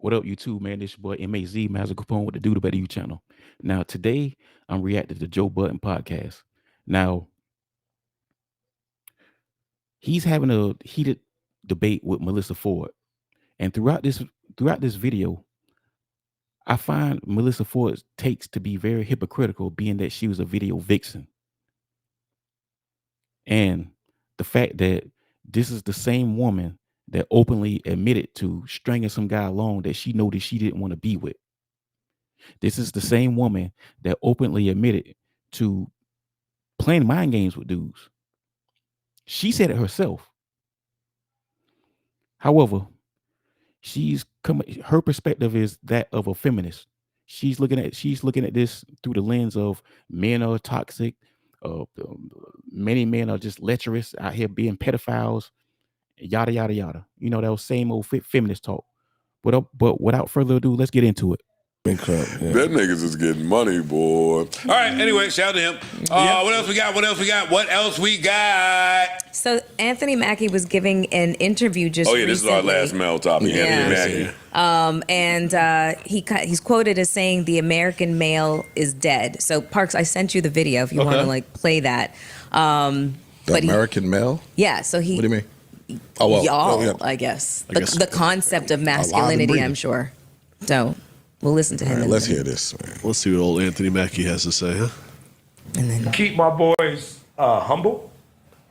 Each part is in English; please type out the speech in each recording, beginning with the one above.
What up, YouTube, man? This your boy MAZ, Master Capone with the Do the Better You channel. Now, today I'm reacting to Joe Budden podcast. Now, he's having a heated debate with Melissa Ford, and throughout this video, I find Melissa Ford's takes to be very hypocritical, being that she was a video vixen, and the fact that this is the same woman that openly admitted to stringing some guy along that she know that she didn't want to be with. This is the same woman that openly admitted to playing mind games with dudes. She said it herself. However, her perspective is that of a feminist. She's looking at this through the lens of men are toxic. Many men are just lecherous out here being pedophiles, yada yada yada. You know, that same old feminist talk. But without further ado, let's get into it. That niggas is getting money, boy. All right, anyway, shout out to him. What else we got? What else we got? So Anthony Mackie was giving an interview just recently. This is our last mail topic, Anthony Mackie. He's quoted as saying the American male is dead. So Parks, I sent you the video if you want to play that. The American male? Yeah, so he... What do you mean? Oh, well. Y'all, I guess. The concept of masculinity, I'm sure. So... we'll listen to him. Right, let's hear this, man. Let's see what old Anthony Mackie has to say, huh? And then keep my boys humble.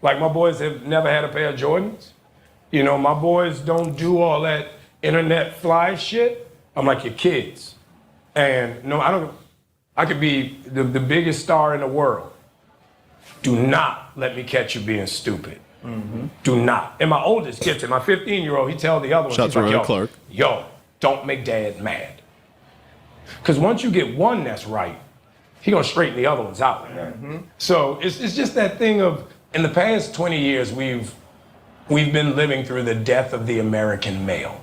Like, my boys have never had a pair of Jordans. You know, my boys don't do all that internet fly shit. I'm like your kids. And no, I could be the biggest star in the world. Do not let me catch you being stupid. Mm-hmm. Do not. And my oldest gets it. My 15-year-old, he tells the other one, Shots like, Clark. Yo, don't make dad mad. Because once you get one that's right, he gonna straighten the other ones out. Mm-hmm. So it's just that thing of, in the past 20 years, we've been living through the death of the American male.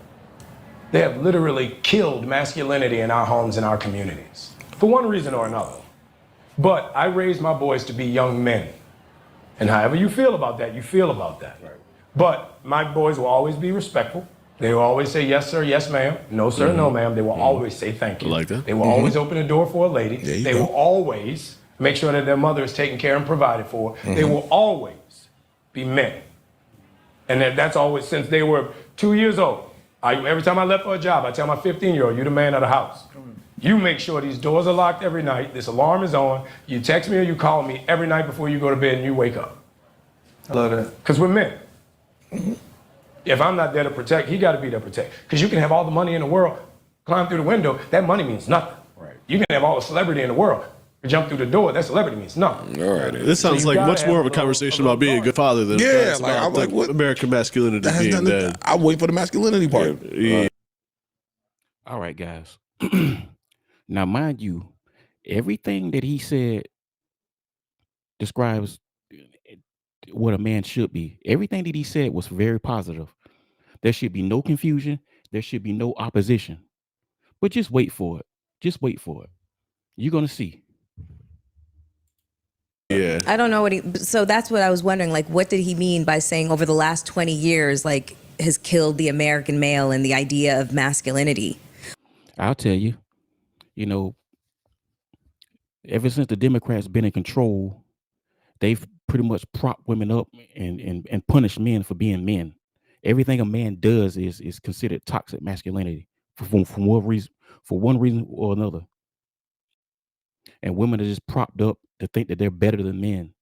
They have literally killed masculinity in our homes and our communities, for one reason or another. But I raised my boys to be young men. And however you feel about that, you feel about that. Right. But my boys will always be respectful. They will always say, yes, sir, yes, ma'am. No, sir, no, ma'am. They will always say thank you. Like that? They will always open the door for a lady. They will always make sure that their mother is taken care and provided for. They will always be men. And that's always, since they were 2 years old. Every time I left for a job, I tell my 15-year-old, you're the man of the house. You make sure these doors are locked every night, this alarm is on, you text me or you call me every night before you go to bed and you wake up. I love that. Because we're men. If I'm not there to protect, he got to be there to protect. Because you can have all the money in the world, climb through the window, that money means nothing. Right. You can have all the celebrity in the world, jump through the door, that celebrity means nothing. All right. This sounds like much more of a conversation about being a good father than about what American masculinity being dead. I'm waiting for the masculinity part. Yeah. All right, guys. Now, mind you, everything that he said describes what a man should be. Everything that he said was very positive. There should be no confusion. There should be no opposition. But just wait for it. Just wait for it. You're going to see. Yeah. I don't know so that's what I was wondering. Like, what did he mean by saying over the last 20 years, like, has killed the American male and the idea of masculinity? I'll tell you, you know, ever since the Democrats been in control, they've pretty much propped women up and punished men for being men. Everything a man does is considered toxic masculinity for one reason or another. And women are just propped up to think that they're better than men.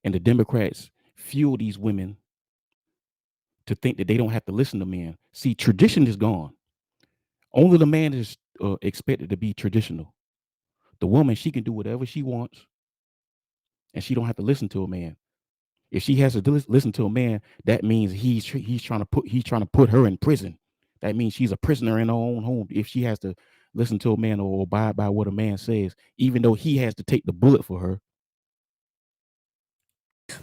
And the Democrats fuel these women to think that they don't have to listen to men. See, tradition is gone. Only the man is expected to be traditional. The woman, she can do whatever she wants, and she don't have to listen to a man. If she has to listen to a man, that means he's trying to put her in prison. That means she's a prisoner in her own home if she has to listen to a man or abide by what a man says, even though he has to take the bullet for her.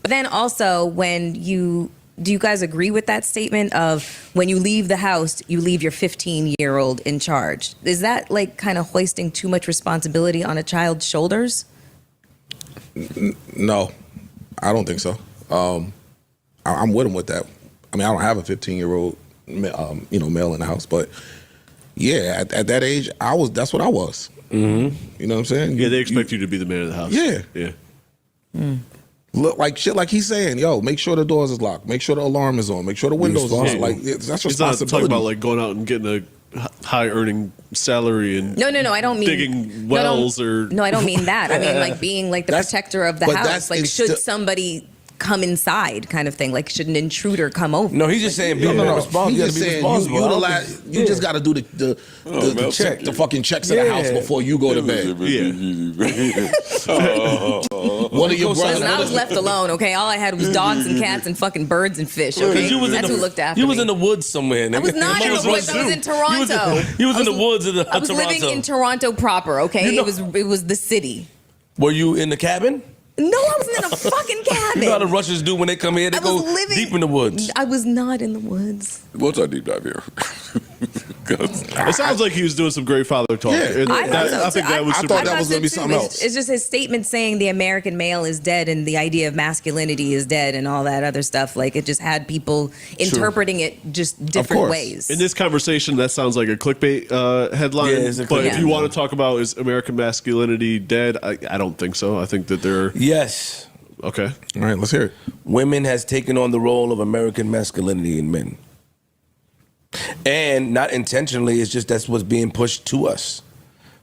But then also, do you guys agree with that statement of when you leave the house, you leave your 15-year-old in charge? Is that like kind of hoisting too much responsibility on a child's shoulders? No, I don't think so. I'm with him with that. I mean, I don't have a 15-year-old. male in the house. But yeah, at that age, that's what I was. Mm-hmm. You know what I'm saying? Yeah, they expect you to be the man of the house. Yeah. Yeah. Look like shit, like he's saying, yo, make sure the doors is locked, make sure the alarm is on, make sure the windows are on. Like that's He's not responsibility. talking about like going out and getting a high earning salary and No, I don't mean digging wells or. No, I don't mean that. I mean like being like the protector of the but house. that's Like should somebody come inside kind of thing? Like should an intruder come over? No, he's just saying be more responsible. He's You just gotta be saying responsible. you just got to do the check, the fucking checks of the house before you go to bed. One of your brothers. Listen, I was left alone, okay? All I had was dogs and cats and fucking birds and fish, okay? That's who looked after me. You was in the woods somewhere. I was not in the woods. I was in Toronto. He was in the woods of I was living in Toronto proper, okay? It was the city. Were you in the cabin? No, I wasn't in a fucking cabin. You know how the Russians do when they come here? They go deep in the woods. I was not in the woods. What's our deep dive here? It sounds like he was doing some great father talk. Yeah. I think that was. I thought that was going to be something else. It's just his statement saying the American male is dead and the idea of masculinity is dead and all that other stuff. Like it just had people interpreting it just different ways. In this conversation, that sounds like a clickbait headline. Yeah, but if you want to talk about is American masculinity dead, I don't think so. I think that they're Yes. okay. All right, let's hear it. Women has taken on the role of American masculinity in men. And not intentionally, it's just that's what's being pushed to us.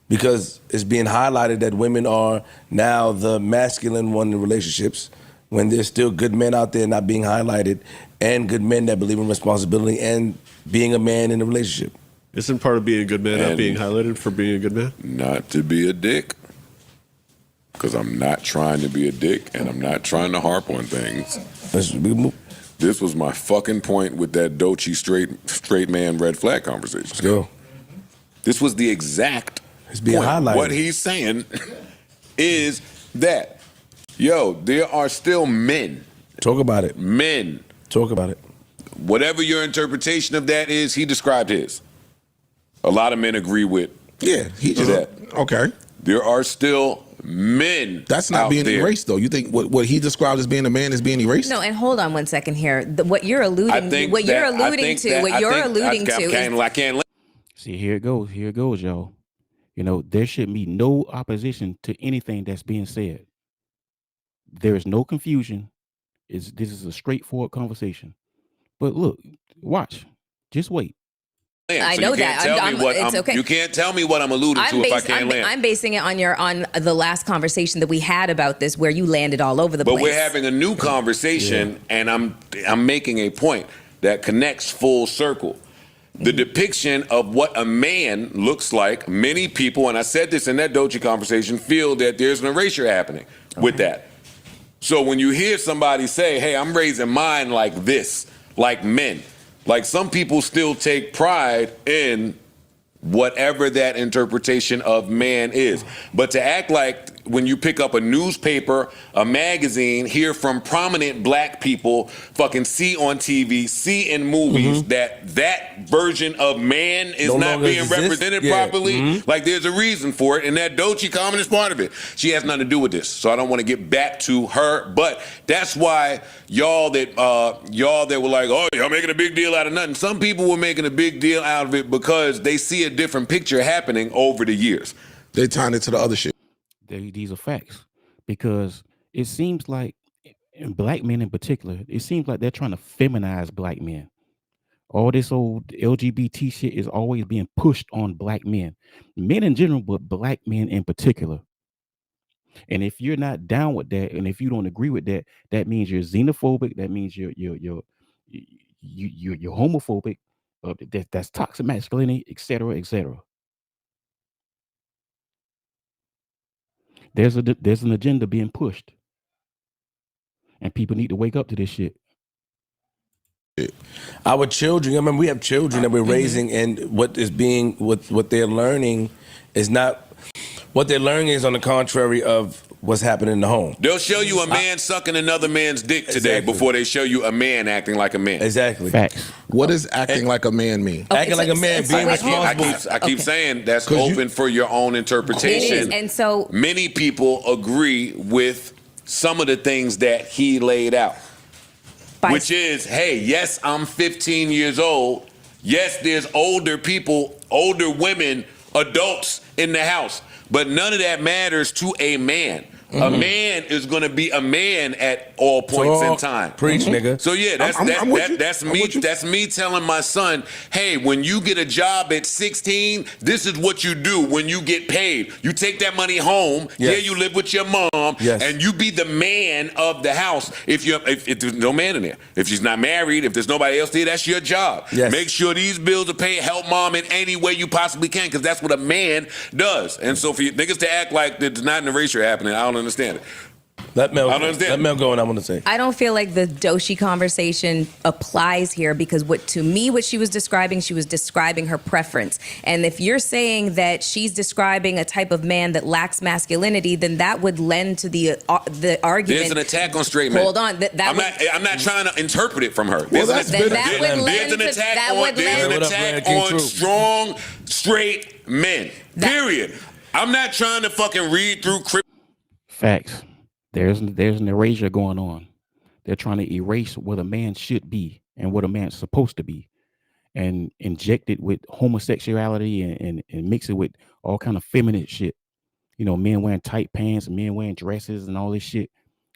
Because it's being highlighted that women are now the masculine one in relationships when there's still good men out there not being highlighted and good men that believe in responsibility and being a man in a relationship. Isn't part of being a good man not being highlighted for being a good man? Not to be a dick. Because I'm not trying to be a dick and I'm not trying to harp on things. This was my fucking point with that Doechii straight man red flag conversation. Let's go. This was the exact It's being point. highlighted. What he's saying is that, there are still men. Talk about it. Men. Talk about it. Whatever your interpretation of that is, he described his. A lot of men agree with he just that. Okay. There are still men. That's not out being there. erased, though. You think what he described as being a man is being erased? No, and hold on one second here. What you're alluding to, I can't. See, here it goes, y'all. There should be no opposition to anything that's being said. There is no confusion. This is a straightforward conversation. But look, watch. Just wait. I know that. It's okay. You can't tell me what I'm alluding to if I can't land. I'm basing it on the last conversation that we had about this, where you landed all over the place. But we're having a new conversation, and I'm making a point that connects full circle. The depiction of what a man looks like, many people, and I said this in that Doechii conversation, feel that there's an erasure happening with that. So when you hear somebody say, hey, I'm raising mine like this, like men, like some people still take pride in whatever that interpretation of man is. But to act like when you pick up a newspaper, a magazine, hear from prominent black people, fucking see on TV, see in movies that version of man is not being represented properly, like there's a reason for it, and that Doechii comment is part of it. She has nothing to do with this, so I don't want to get back to her, but that's why y'all that were like, oh, y'all making a big deal out of nothing. Some people were making a big deal out of it because they see a different picture happening over the years. They tying it to the other shit. These are facts, because it seems like, and black men in particular, it seems like they're trying to feminize black men. All this old LGBT shit is always being pushed on black men in general, but black men in particular. And if you're not down with that, and if you don't agree with that, that means you're xenophobic. That means you're homophobic. That's toxic masculinity, etc., etc. There's an agenda being pushed, and people need to wake up to this shit. Our children, I mean, we have children that we're raising, and what they're learning is not what they're learning is on the contrary of what's happening in the home. They'll show you a man sucking another man's dick today before they show you a man acting like a man. Exactly. Facts. What does acting like a man mean? Acting like a man, being responsible. I keep saying that's open for your own interpretation. It is, and so many people agree with some of the things that he laid out, which is, hey, yes, I'm 15 years old, Yes, there's older people, older women, adults in the house, but none of that matters to a man. A man is going to be a man at all points in time. Preach, nigga. So yeah, that's me telling my son, hey, when you get a job at 16, this is what you do when you get paid. You take that money home. Yes. Yeah, you live with your mom, yes, and you be the man of the house. If there's no man in there, if she's not married, if there's nobody else there, that's your job. Yes. Make sure these bills are paid. Help mom in any way you possibly can, because that's what a man does. And so for you niggas to act like there's not an erasure happening, I don't understand it. Let Mel go, and I'm gonna say. I don't feel like the Doshi conversation applies here because what she was describing her preference. And if you're saying that she's describing a type of man that lacks masculinity, then that would lend to the argument. There's an attack on straight men. Hold on, I'm not trying to interpret it from her. Well, there's an attack on strong straight men. Period. I'm not trying to fucking read through. Facts. There's an erasure going on. They're trying to erase what a man should be and what a man's supposed to be, and inject it with homosexuality and mix it with all kind of feminine shit. You know, men wearing tight pants, men wearing dresses and all this shit.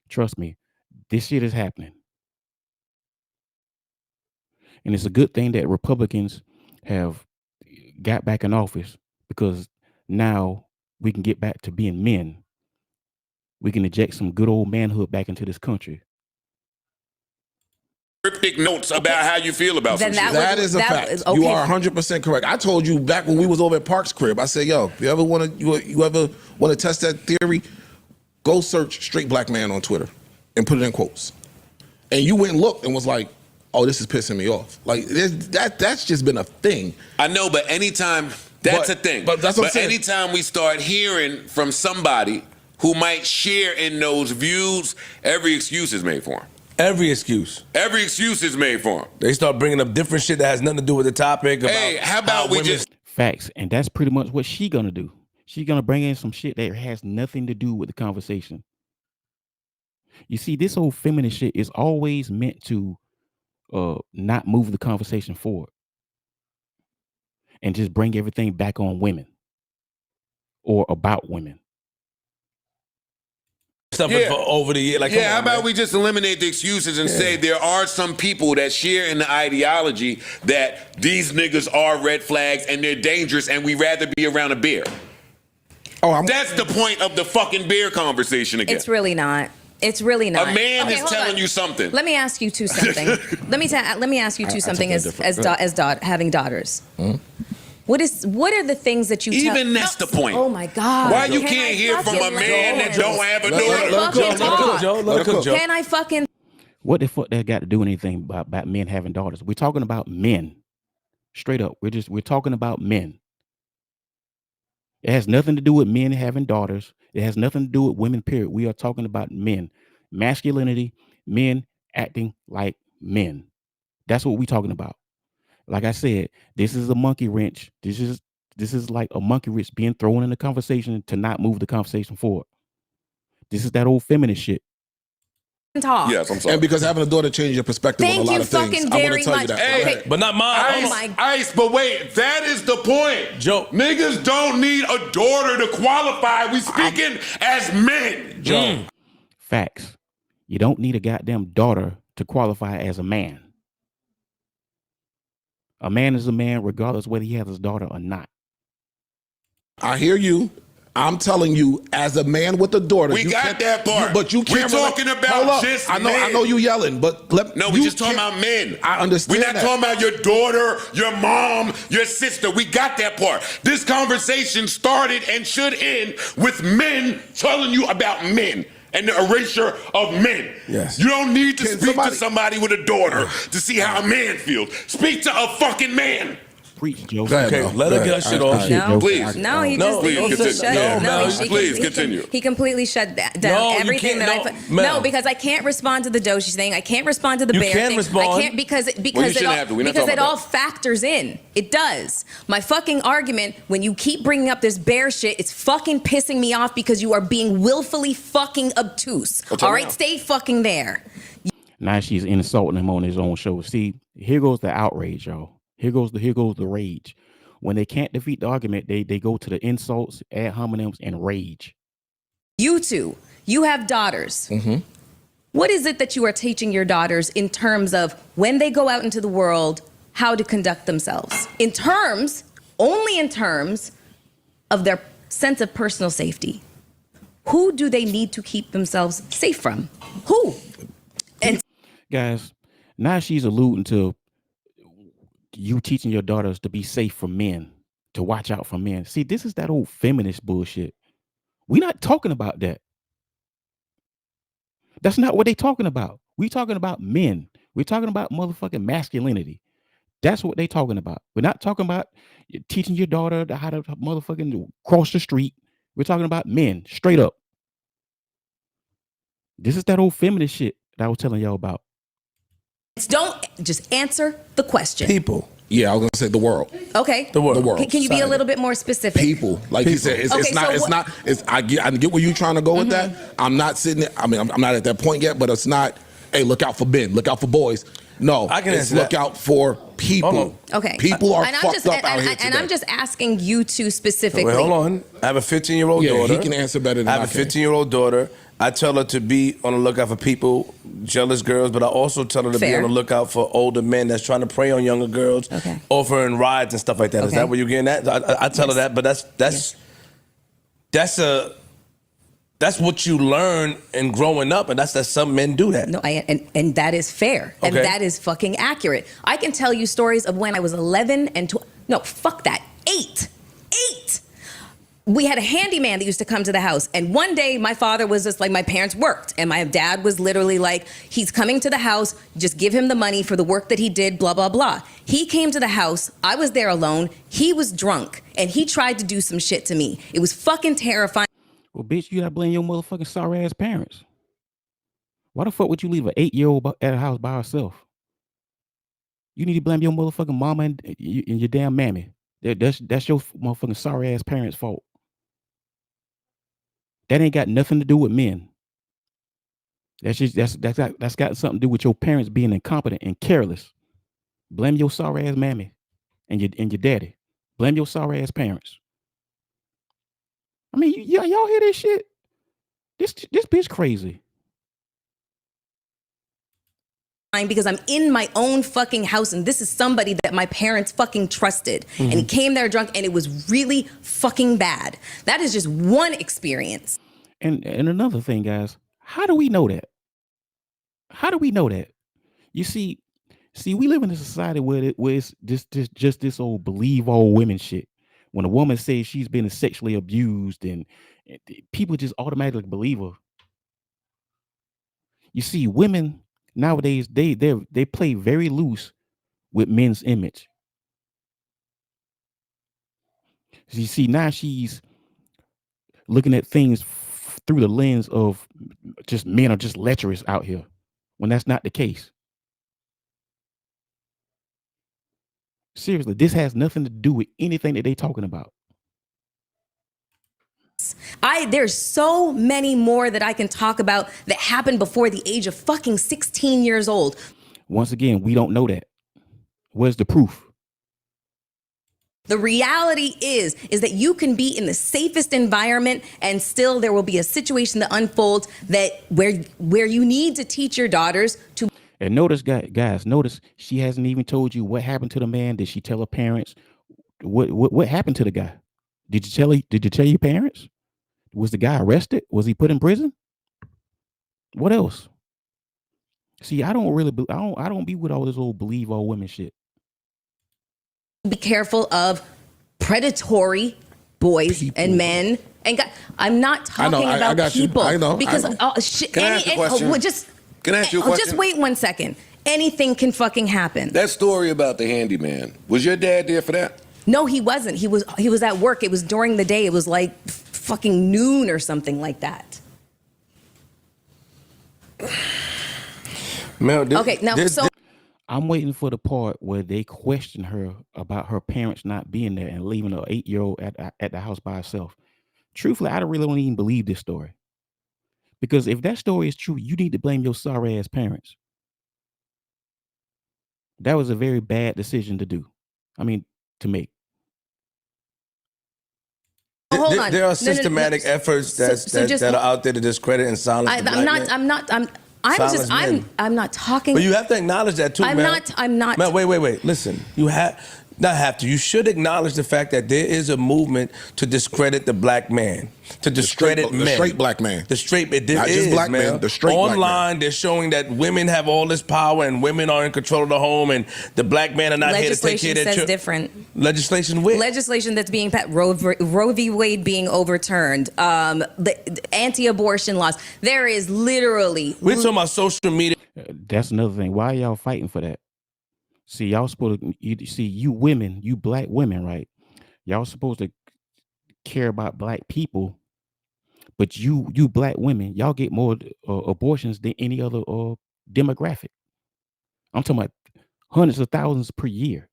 Trust me, this shit is happening. And it's a good thing that Republicans have got back in office, because now we can get back to being men. We can inject some good old manhood back into this country. Cryptic notes about how you feel about some shit. That is a fact. You are 100% correct. I told you back when we was over at Park's crib, I said, yo, if you ever want to test that theory, go search straight black man on Twitter and put it in quotes. And you went and looked and was like, oh, this is pissing me off. Like, that's just been a thing. I know, but anytime, that's a thing. But that's what I'm saying. Anytime we start hearing from somebody who might share in those views, every excuse is made for him. Every excuse. Every excuse is made for him. They start bringing up different shit that has nothing to do with the topic. Hey, how about we just... Facts. And that's pretty much what she's going to do. She's going to bring in some shit that has nothing to do with the conversation. You see, this whole feminist shit is always meant to not move the conversation forward and just bring everything back on women or about women. Something for over the year. Like, how about we just eliminate the excuses and say there are some people that share in the ideology that these niggas are red flags and they're dangerous and we rather be around a bear. That's the point of the fucking bear conversation again. It's really not. It's really not. A man is telling you something. Let me ask you two something. let me ask you two something having daughters. Mm-hmm. What are the things that you even that's the point. Oh my God. Why you can't hear from a man that don't have a daughter? Let her cook, Joe. Can I fucking... What the fuck that got to do anything about men having daughters? We're talking about men. Straight up. We're talking about men. It has nothing to do with men having daughters. It has nothing to do with women, period. We are talking about men. Masculinity, men acting like men. That's what we're talking about. Like I said, this is a monkey wrench. This is like a monkey wrench being thrown in the conversation to not move the conversation forward. This is that old feminist shit. Talk. Yes, I'm sorry. And because having a daughter changed your perspective on a lot of things. I want to tell you that. Hey, but not mine. Ice, but wait, that is the point. Joe. Niggas don't need a daughter to qualify. We speaking as men. Joe. Facts. You don't need a goddamn daughter to qualify as a man. A man is a man regardless whether he has his daughter or not. I hear you. I'm telling you, as a man with a daughter, we got that part. But you can't. We're talking about just men. I know you yelling, but we're just talking about men. I understand. We're not talking about your daughter, your mom, your sister. We got that part. This conversation started and should end with men telling you about men and the erasure of men. Yes. You don't need to speak to somebody with a daughter to see how a man feels. Speak to a fucking man. Preach, Joe. Okay, let her get shit off. No, please. No, he just please continue. He completely shut down everything that I put. No, because I can't respond to the Doshi thing. I can't respond to the bear thing. Respond. I can't because it all factors in. It does. My fucking argument, when you keep bringing up this bear shit, it's fucking pissing me off because you are being willfully fucking obtuse. All right, stay fucking there. Now she's insulting him on his own show. See, here goes the outrage, y'all. Here goes the rage. When they can't defeat the argument, they go to the insults, ad hominems, and rage. You two, you have daughters. What is it that you are teaching your daughters in terms of when they go out into the world, how to conduct themselves? Only in terms of their sense of personal safety. Who do they need to keep themselves safe from? Who? And guys, now she's alluding to you teaching your daughters to be safe from men, to watch out for men. See, this is that old feminist bullshit. We're not talking about that. That's not what they talking about. We talking about men. We're talking about motherfucking masculinity. That's what they talking about. We're not talking about teaching your daughter how to motherfucking cross the street. We're talking about men, straight up. This is that old feminist shit that I was telling y'all about. don't just answer the question. People. Yeah, I was gonna say the world. Okay. The world. Can you be a little bit more specific? People, like you said, I get where you're trying to go with that. I'm not sitting there. I mean, I'm not at that point yet, but it's not. Hey, look out for men. Look out for boys. No, I can answer look that. out for people. Okay. People are and fucked up out here today. And I'm just asking you two specifically. Wait, hold on. I have a 15-year-old daughter. He can answer better than I have a 15-year-old daughter. I tell her to be on the lookout for people, jealous girls, but I also tell her to be on the lookout for older men that's trying to prey on younger girls, offering rides and stuff like that. Is that what you're getting at? I tell her that, but that's what you learn in growing up, and that's that some men do that. No, and that is fair, and that is fucking accurate. I can tell you stories of when I was 11 and 12. No, fuck that. 8. We had a handyman that used to come to the house, and one day my father was just like, my parents worked, and my dad was literally like, he's coming to the house, just give him the money for the work that he did, blah, blah, blah. He came to the house, I was there alone, he was drunk, and he tried to do some shit to me. It was fucking terrifying. Well, bitch, you gotta blame your motherfucking sorry ass parents. Why the fuck would you leave an 8-year-old at a house by herself? You need to blame your motherfucking mama and your damn mammy. That's your motherfucking sorry ass parents' fault. That ain't got nothing to do with men. That's got something to do with your parents being incompetent and careless. Blame your sorry ass mammy and your daddy. Blame your sorry ass parents. I mean, y'all hear this shit? This bitch crazy. Because I'm in my own fucking house, and this is somebody that my parents fucking trusted. And he came there drunk, and it was really fucking bad. That is just one experience. And another thing, guys, how do we know that? How do we know that? You see, we live in a society where it's just this old believe all women shit. When a woman says she's been sexually abused, and people just automatically believe her. You see, women nowadays, they play very loose with men's image. You see, now she's looking at things through the lens of just men are just lecherous out here, when that's not the case. Seriously, this has nothing to do with anything that they talking about. There's so many more that I can talk about that happened before the age of fucking 16 years old. Once again, we don't know that. Where's the proof? The reality is that you can be in the safest environment, and still there will be a situation that unfolds where you need to teach your daughters to. And notice, guys, notice she hasn't even told you what happened to the man. Did she tell her parents? What happened to the guy? Did you tell your parents? Was the guy arrested? Was he put in prison? What else? See, I don't be with all this old believe all women shit. Be careful of predatory boys and men. And I'm not talking about people. I know. Because Can I ask you a question? Can I ask you a question? Just wait 1 second. Anything can fucking happen. That story about the handyman, was your dad there for that? No, he wasn't. He was at work. It was during the day. It was like fucking noon or something like that. Okay, now I'm waiting for the part where they question her about her parents not being there and leaving her 8-year-old at the house by herself. Truthfully, I don't even believe this story. Because if that story is true, you need to blame your sorry ass parents. That was a very bad decision to do. I mean, to make. Hold on. There are systematic efforts that are out there to discredit and silence the black man. I'm not talking. But you have to acknowledge that too, I'm man. I'm not. Man, wait. Listen, you you should acknowledge the fact that there is a movement to discredit the black man, to discredit men. The straight black man. The straight, Not just black man, the straight black man. Online, they're showing that women have all this power and women are in control of the home and the black men are not here to take care of their children. Different. Legislation with? Legislation that's being passed, Roe v. Wade being overturned, the anti-abortion laws. There is literally... We're talking about social media. That's another thing. Why are y'all fighting for that? See, y'all supposed to you women, you black women, right? Y'all supposed to care about black people, but you black women, y'all get more abortions than any other demographic. I'm talking about hundreds of thousands per year.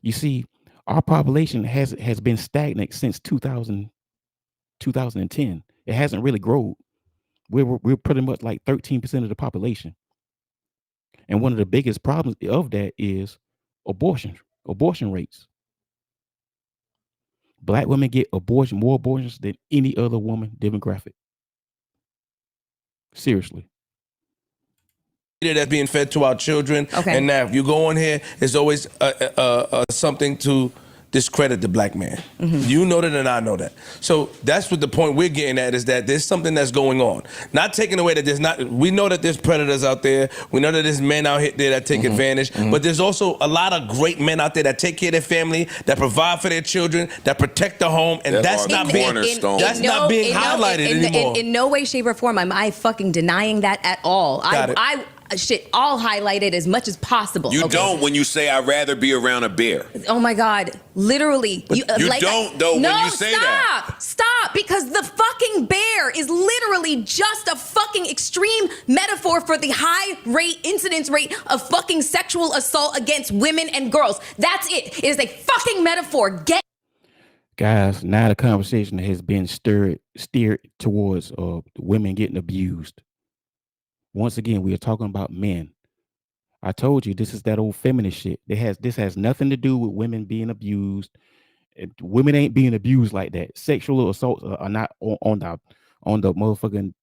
You see, our population has been stagnant since 2010. It hasn't really grown. We're pretty much like 13% of the population. And one of the biggest problems of that is abortion rates. Black women get more abortions than any other woman demographic. Seriously. That's being fed to our children. Okay. And now if you go on here, it's always something to discredit the black man. Mm-hmm. You know that and I know that. So that's what the point we're getting at, is that there's something that's going on. Not taking away that there's not, we know that there's predators out there. We know that there's men out here that take advantage, but there's also a lot of great men out there that take care of their family, that provide for their children, that protect the home, and that's not being highlighted anymore. In no way, shape, or form am I fucking denying that at all. I'll highlight it as much as possible. You don't when you say I'd rather be around a bear. Oh my God, literally. You don't though when you say that. Stop, because the fucking bear is literally just a fucking extreme metaphor for the high incidence rate of fucking sexual assault against women and girls. That's it. It is a fucking metaphor. Guys, now the conversation has been steered towards women getting abused. Once again, we are talking about men. I told you this is that old feminist shit. This has nothing to do with women being abused. Women ain't being abused like that. Sexual assaults are not on the motherfucking.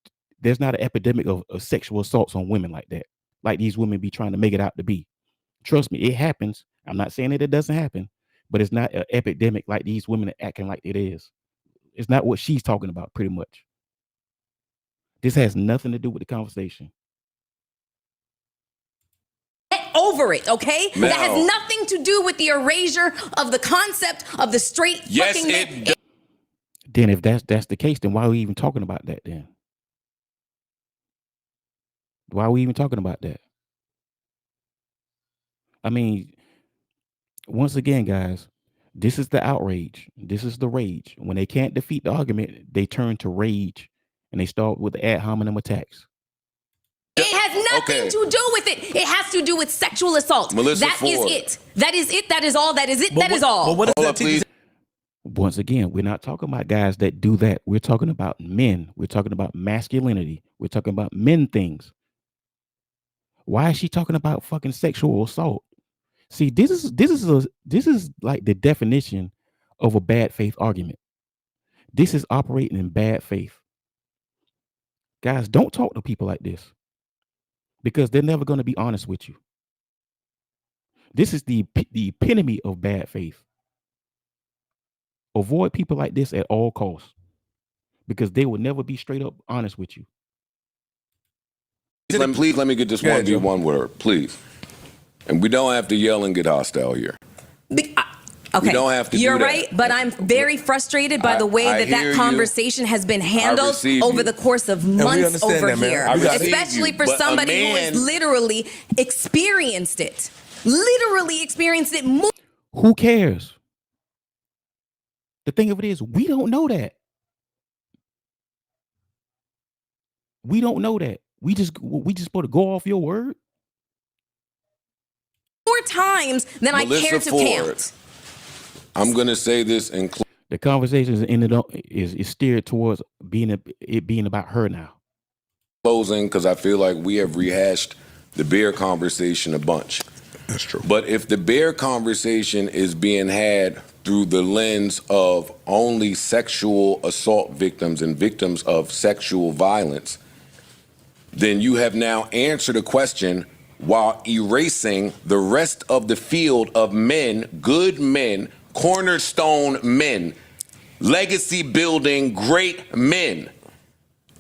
There's not an epidemic of sexual assaults on women like that. Like these women be trying to make it out to be. Trust me, it happens. I'm not saying that it doesn't happen, but it's not an epidemic like these women are acting like it is. It's not what she's talking about, pretty much. This has nothing to do with the conversation. Over it, okay? Mel. That has nothing to do with the erasure of the concept of the straight fucking man. Then if that's the case, then why are we even talking about that then? Why are we even talking about that? I mean, once again, guys, this is the outrage. This is the rage. When they can't defeat the argument, they turn to rage and they start with the ad hominem attacks. It has nothing to do with it. It has to do with sexual assault. Melyssa That is Ford. it. That is it. That is all. That is it. That is all. But what does that teach? Once again, we're not talking about guys that do that. We're talking about men. We're talking about masculinity. We're talking about men things. Why is she talking about fucking sexual assault? See, this is like the definition of a bad faith argument. This is operating in bad faith. Guys, don't talk to people like this, because they're never going to be honest with you. This is the epitome of bad faith. Avoid people like this at all costs, because they will never be straight up honest with you. Please let me get this 1v1 with her, please. And we don't have to yell and get hostile here. Okay, we don't have to. You're do that. right, but I'm very frustrated by the way that conversation has been handled over the course of months over here, especially for somebody who has literally experienced it. Who cares? The thing of it is, we don't know that. We don't know that. We just supposed to go off your word. More times than I care to count. I'm going to say this in the conversation is steered towards it being about her now. Closing, because I feel like we have rehashed the beer conversation a bunch. That's true. But if the bear conversation is being had through the lens of only sexual assault victims and victims of sexual violence, then you have now answered a question while erasing the rest of the field of men, good men, cornerstone men, legacy building great men.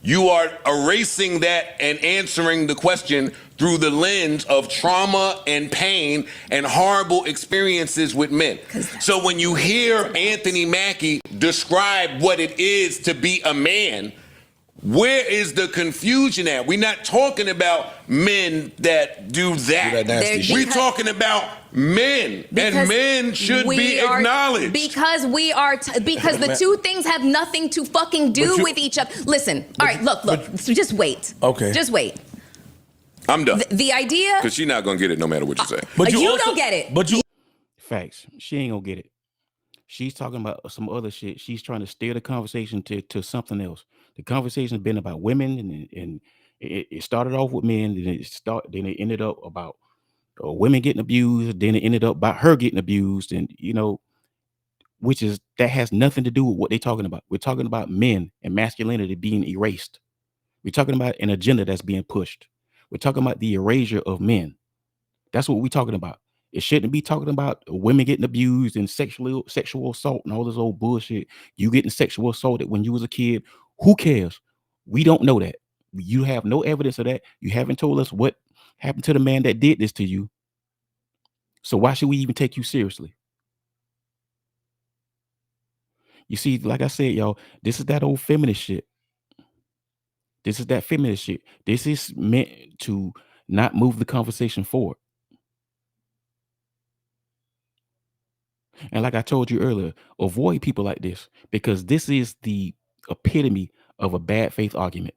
You are erasing that and answering the question through the lens of trauma and pain and horrible experiences with men. So when you hear Anthony Mackie describe what it is to be a man, where is the confusion at? We're not talking about men that do that. We're talking about men, and men should be acknowledged. Because the two things have nothing to fucking do with each other. Listen, all right, look, so just wait. Okay. Just wait. I'm done. The idea... Because she's not going to get it no matter what you say. But you don't get it. But you... Facts. She ain't going to get it. She's talking about some other shit. She's trying to steer the conversation to something else. The conversation's been about women, and it started off with men, then it ended up about women getting abused, then it ended up about her getting abused, and that has nothing to do with what they're talking about. We're talking about men and masculinity being erased. We're talking about an agenda that's being pushed. We're talking about the erasure of men. That's what we're talking about. It shouldn't be talking about women getting abused and sexual assault and all this old bullshit. You getting sexual assaulted when you was a kid. Who cares? We don't know that. You have no evidence of that. You haven't told us what happened to the man that did this to you. So why should we even take you seriously? You see, like I said, y'all, this is that old feminist shit. This is that feminist shit. This is meant to not move the conversation forward. And like I told you earlier, avoid people like this, because this is the epitome of a bad faith argument.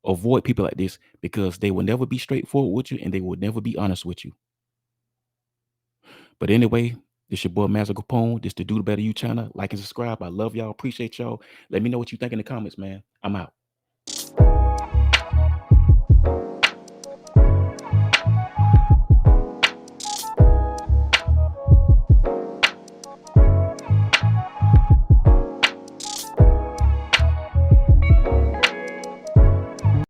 Avoid people like this because they will never be straightforward with you and they will never be honest with you. But anyway, this your boy Master Capone. This the Do the Better You channel. Like and subscribe. I love y'all. Appreciate y'all. Let me know what you think in the comments, man. I'm out.